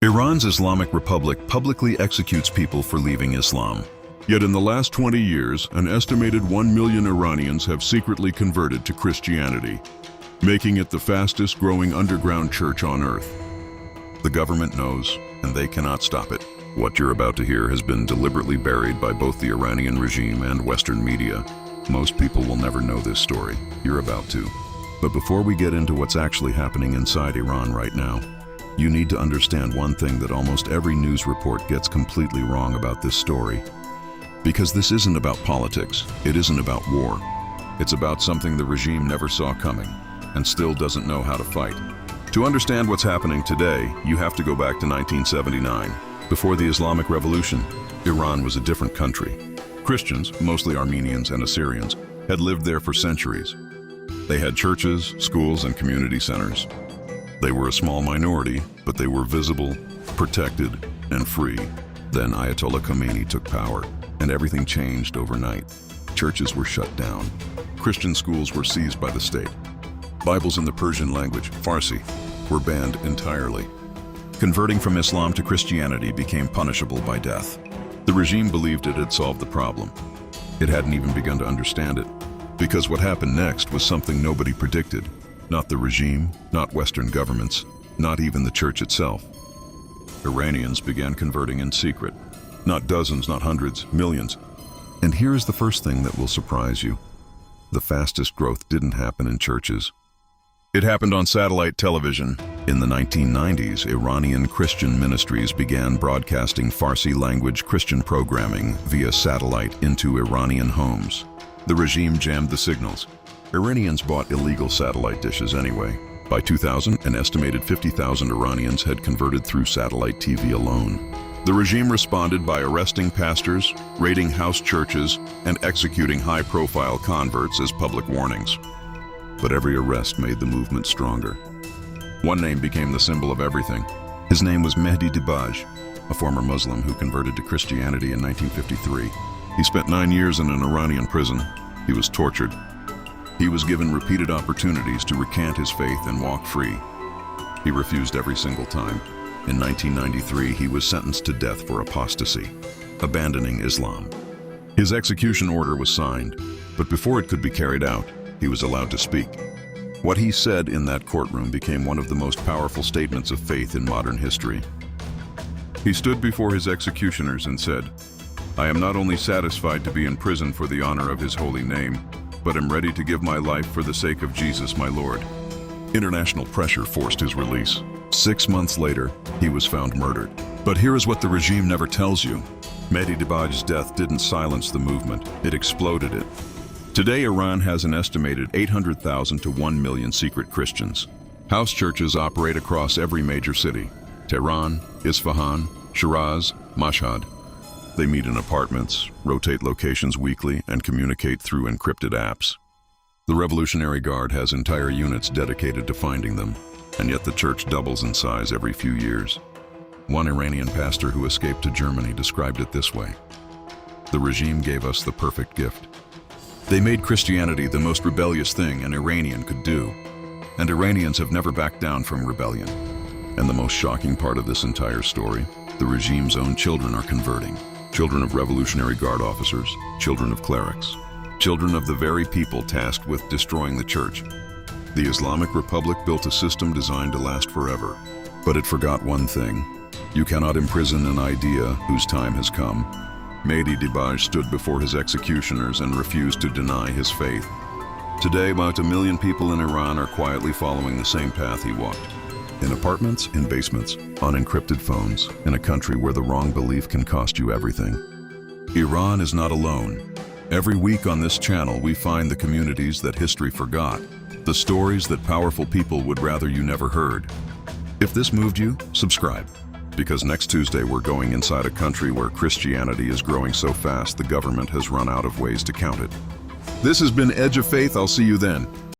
Iran's Islamic Republic publicly executes people for leaving Islam. Yet in the last 20 years, an estimated 1 million Iranians have secretly converted to Christianity, making it the fastest-growing underground church on earth. The government knows, and they cannot stop it. What you're about to hear has been deliberately buried by both the Iranian regime and Western media. Most people will never know this story. You're about to. But before we get into what's actually happening inside Iran right now, you need to understand one thing that almost every news report gets completely wrong about this story. Because this isn't about politics, it isn't about war. It's about something the regime never saw coming, and still doesn't know how to fight. To understand what's happening today, you have to go back to 1979. Before the Islamic Revolution, Iran was a different country. Christians, mostly Armenians and Assyrians, had lived there for centuries. They had churches, schools, and community centers. They were a small minority, but they were visible, protected, and free. Then Ayatollah Khomeini took power, and everything changed overnight. Churches were shut down. Christian schools were seized by the state. Bibles in the Persian language, Farsi, were banned entirely. Converting from Islam to Christianity became punishable by death. The regime believed it had solved the problem. It hadn't even begun to understand it, because what happened next was something nobody predicted. Not the regime, not Western governments, not even the church itself. Iranians began converting in secret. Not dozens, not hundreds, millions. And here is the first thing that will surprise you. The fastest growth didn't happen in churches. It happened on satellite television. In the 1990s, Iranian Christian ministries began broadcasting Farsi-language Christian programming via satellite into Iranian homes. The regime jammed the signals. Iranians bought illegal satellite dishes anyway. By 2000, an estimated 50,000 Iranians had converted through satellite TV alone. The regime responded by arresting pastors, raiding house churches, and executing high-profile converts as public warnings. But every arrest made the movement stronger. One name became the symbol of everything. His name was Mehdi Dibaj, a former Muslim who converted to Christianity in 1953. He spent 9 years in an Iranian prison. He was tortured. He was given repeated opportunities to recant his faith and walk free. He refused every single time. In 1993, he was sentenced to death for apostasy, abandoning Islam. His execution order was signed, but before it could be carried out, he was allowed to speak. What he said in that courtroom became one of the most powerful statements of faith in modern history. He stood before his executioners and said, "I am not only satisfied to be in prison for the honor of his holy name, but am ready to give my life for the sake of Jesus, my Lord." International pressure forced his release. 6 months later, he was found murdered. But here is what the regime never tells you. Mehdi Dibaj's death didn't silence the movement, it exploded it. Today, Iran has an estimated 800,000 to 1 million secret Christians. House churches operate across every major city: Tehran, Isfahan, Shiraz, Mashhad. They meet in apartments, rotate locations weekly, and communicate through encrypted apps. The Revolutionary Guard has entire units dedicated to finding them, and yet the church doubles in size every few years. One Iranian pastor who escaped to Germany described it this way: "The regime gave us the perfect gift. They made Christianity the most rebellious thing an Iranian could do, and Iranians have never backed down from rebellion." And the most shocking part of this entire story, the regime's own children are converting. Children of Revolutionary Guard officers, children of clerics, children of the very people tasked with destroying the church. The Islamic Republic built a system designed to last forever, but it forgot one thing. You cannot imprison an idea whose time has come. Mehdi Dibaj stood before his executioners and refused to deny his faith. Today, about 1 million people in Iran are quietly following the same path he walked. In apartments, in basements, on encrypted phones, in a country where the wrong belief can cost you everything. Iran is not alone. Every week on this channel, we find the communities that history forgot, the stories that powerful people would rather you never heard. If this moved you, subscribe. Because next Tuesday we're going inside a country where Christianity is growing so fast the government has run out of ways to count it. This has been Edge of Faith. I'll see you then.